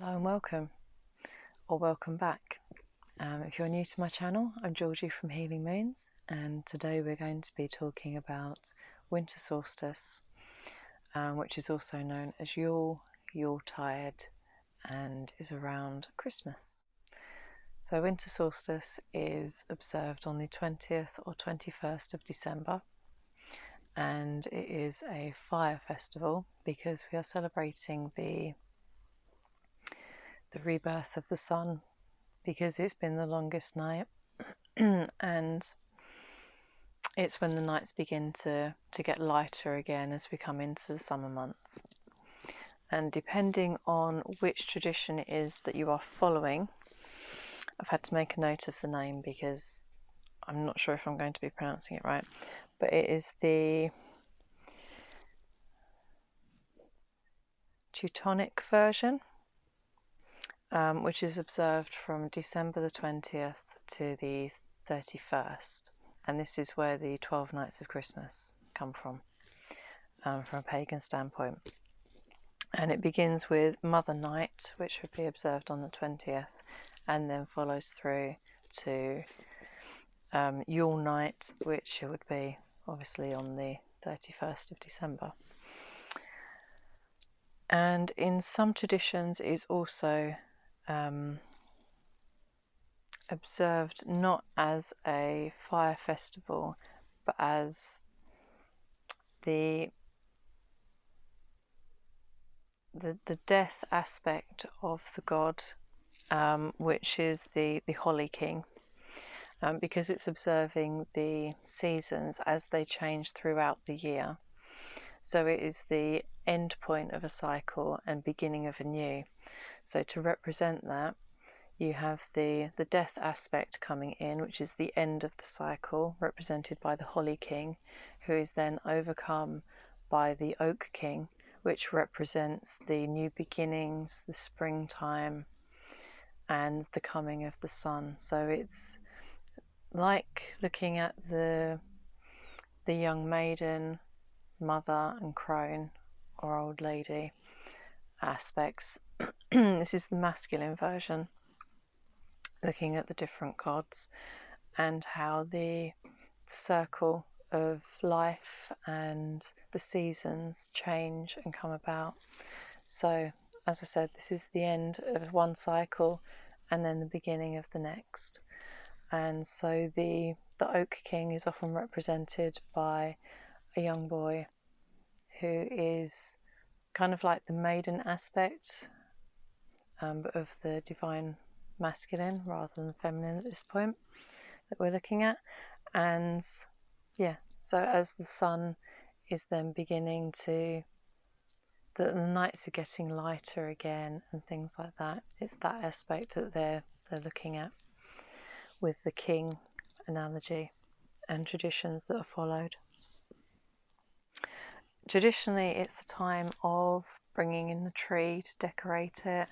Hello and welcome, or welcome back. If you're new to my channel, I'm Georgie from Healing Moons, and today we're going to be talking about Winter Solstice, which is also known as Yule, Yuletide, and is around Christmas. So Winter Solstice is observed on the 20th or 21st of December, and it is a fire festival because we are celebrating the rebirth of the sun, because it's been the longest night and it's when the nights begin to get lighter again as we come into the summer months. And depending on which tradition it is that you are following, I've had to make a note of the name because I'm not sure if I'm going to be pronouncing it right, but it is the Teutonic version, which is observed from December the 20th to the 31st, and this is where the 12 nights of Christmas come from a pagan standpoint. And it begins with Mother Night, which would be observed on the 20th, and then follows through to Yule Night, which would be obviously on the 31st of December. And in some traditions it's also observed not as a fire festival, but as the death aspect of the god, which is the Holly King, because it's observing the seasons as they change throughout the year. So it is the end point of a cycle and beginning of a new. So to represent that, you have the death aspect coming in, which is the end of the cycle, represented by the Holly King, who is then overcome by the Oak King, which represents the new beginnings, the springtime, and the coming of the sun. So it's like looking at the young maiden, mother, and crone, or old lady aspects. This is the masculine version, looking at the different gods and how the circle of life and the seasons change and come about. So, as I said, this is the end of one cycle and then the beginning of the next. And so the Oak King is often represented by a young boy who is kind of like the maiden aspect, but of the divine masculine rather than feminine at this point that we're looking at. And yeah, so as the sun is then beginning to, the nights are getting lighter again and things like that, it's that aspect that they're looking at with the king analogy and traditions that are followed. Traditionally, it's a time of bringing in the tree to decorate it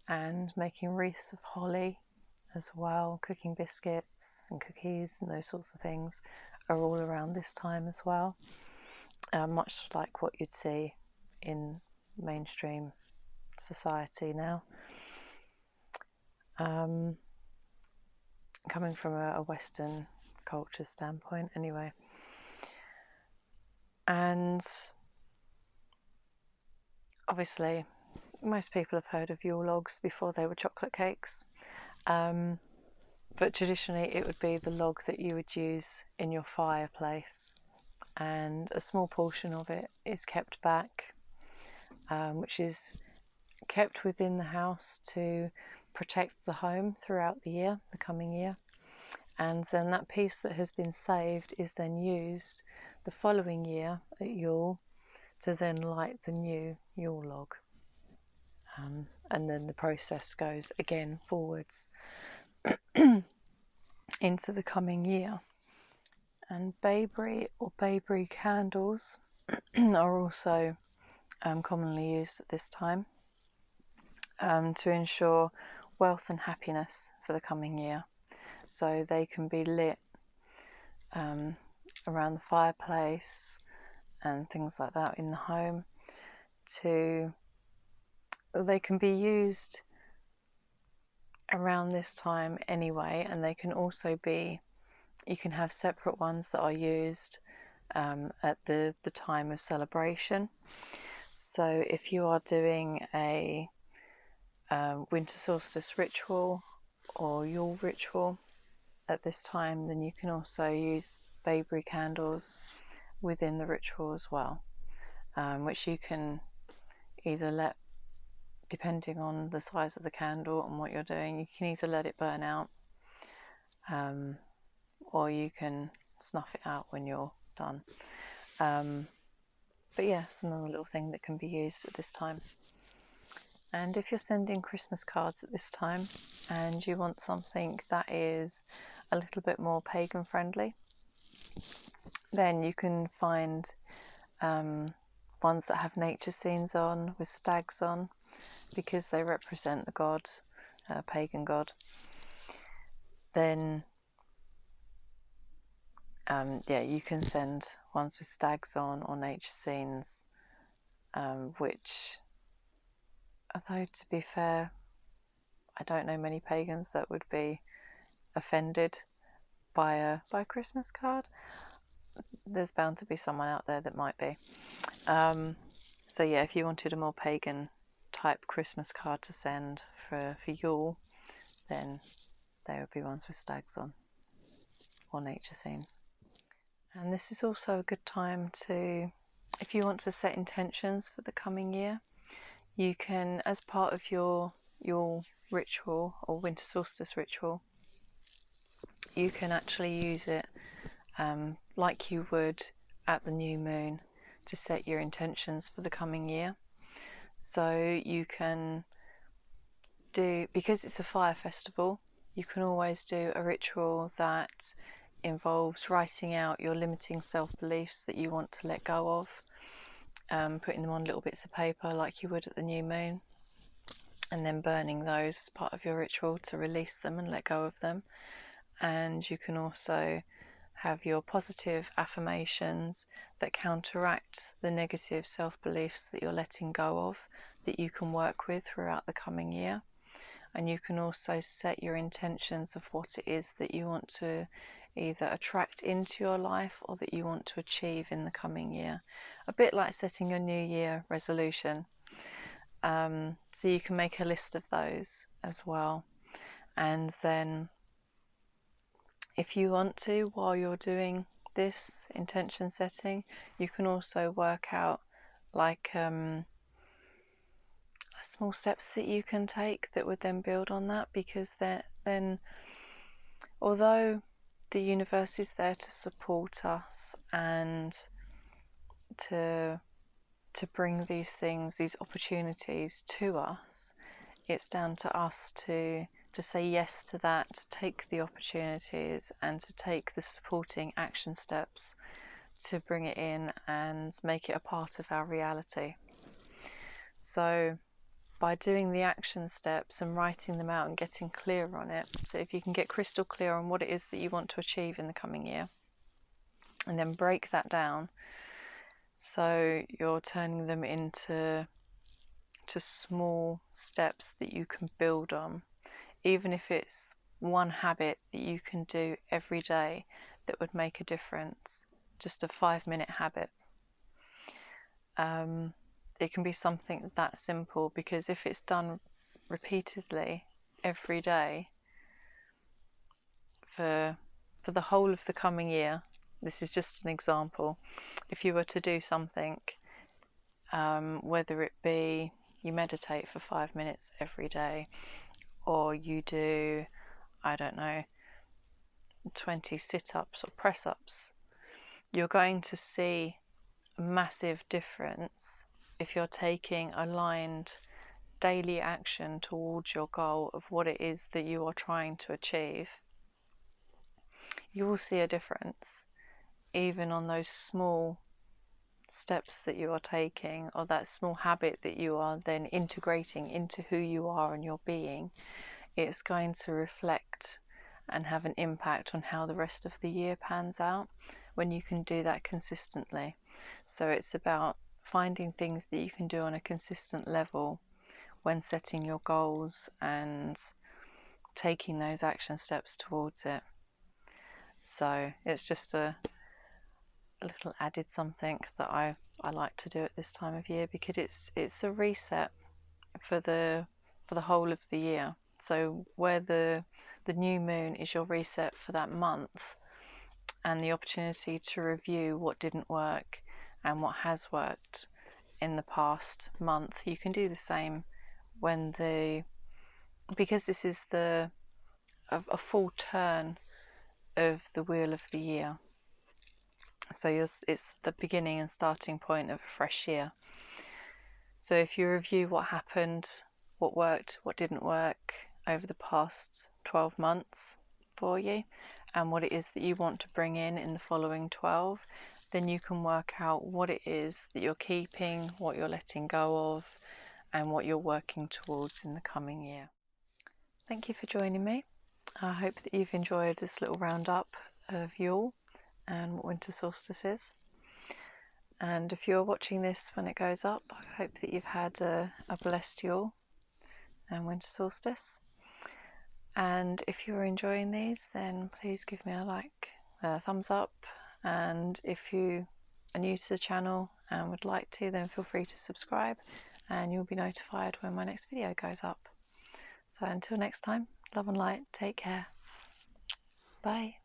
and making wreaths of holly as well. Cooking biscuits and cookies and those sorts of things are all around this time as well, much like what you'd see in mainstream society now, coming from a Western culture standpoint anyway. And obviously most people have heard of Yule logs before they were chocolate cakes, but traditionally it would be the log that you would use in your fireplace, and a small portion of it is kept back, which is kept within the house to protect the home throughout the year, the coming year. And then that piece that has been saved is then used the following year at Yule to then light the new Yule log. And then the process goes again forwards into the coming year. And bayberry or bayberry candles are also commonly used at this time, to ensure wealth and happiness for the coming year. So they can be lit around the fireplace and things like that in the home. They can be used around this time anyway, and they can also be, you can have separate ones that are used at the time of celebration. So if you are doing a Winter Solstice ritual or Yule ritual at this time, then you can also use bayberry candles within the ritual as well, which you can either let, depending on the size of the candle and what you're doing, you can either let it burn out, or you can snuff it out when you're done. But yeah, it's another little thing that can be used at this time. And if you're sending Christmas cards at this time and you want something that is a little bit more pagan friendly, then you can find ones that have nature scenes on with stags on, because they represent the god, pagan god. Then yeah, you can send ones with stags on or nature scenes, which, although to be fair, I don't know many pagans that would be offended by a Christmas card. There's bound to be someone out there that might be. So yeah, if you wanted a more pagan type Christmas card to send for Yule, then they would be ones with stags on or nature scenes. And this is also a good time to, if you want to set intentions for the coming year, you can, as part of your ritual or Winter Solstice ritual, you can actually use it like you would at the new moon to set your intentions for the coming year. So you can do, because it's a fire festival, you can always do a ritual that involves writing out your limiting self-beliefs that you want to let go of, putting them on little bits of paper like you would at the new moon, and then burning those as part of your ritual to release them and let go of them. And you can also have your positive affirmations that counteract the negative self-beliefs that you're letting go of, that you can work with throughout the coming year. And you can also set your intentions of what it is that you want to either attract into your life or that you want to achieve in the coming year. A bit like setting your New Year resolution. So you can make a list of those as well. And then if you want to, while you're doing this intention setting, you can also work out like small steps that you can take that would then build on that, because then although the universe is there to support us and to bring these things, these opportunities to us, it's down to us to say yes to that, to take the opportunities and to take the supporting action steps to bring it in and make it a part of our reality. So by doing the action steps and writing them out and getting clear on it, so if you can get crystal clear on what it is that you want to achieve in the coming year, and then break that down, so you're turning them into small steps that you can build on, even if it's one habit that you can do every day that would make a difference, just a 5-minute habit. It can be something that simple, because if it's done repeatedly every day for the whole of the coming year, this is just an example, if you were to do something, whether it be you meditate for 5 minutes every day, or you do, I don't know, 20 sit-ups or press-ups, you're going to see a massive difference if you're taking aligned daily action towards your goal of what it is that you are trying to achieve. You will see a difference even on those small steps that you are taking, or that small habit that you are then integrating into who you are and your being. It's going to reflect and have an impact on how the rest of the year pans out when you can do that consistently. So it's about finding things that you can do on a consistent level when setting your goals and taking those action steps towards it. So it's just a little added something that I like to do at this time of year, because it's a reset for the whole of the year. So where the new moon is your reset for that month, and the opportunity to review what didn't work and what has worked in the past month, you can do the same when because this is a full turn of the wheel of the year. So it's the beginning and starting point of a fresh year. So if you review what happened, what worked, what didn't work over the past 12 months for you, and what it is that you want to bring in the following 12, then you can work out what it is that you're keeping, what you're letting go of, and what you're working towards in the coming year. Thank you for joining me. I hope that you've enjoyed this little roundup of Yule and what Winter Solstice is. And if you're watching this when it goes up, I hope that you've had a blessed Yule and Winter Solstice. And if you're enjoying these, then please give me a like, a thumbs up. And if you are new to the channel and would like to, then feel free to subscribe, and you'll be notified when my next video goes up. So until next time, love and light, take care. Bye.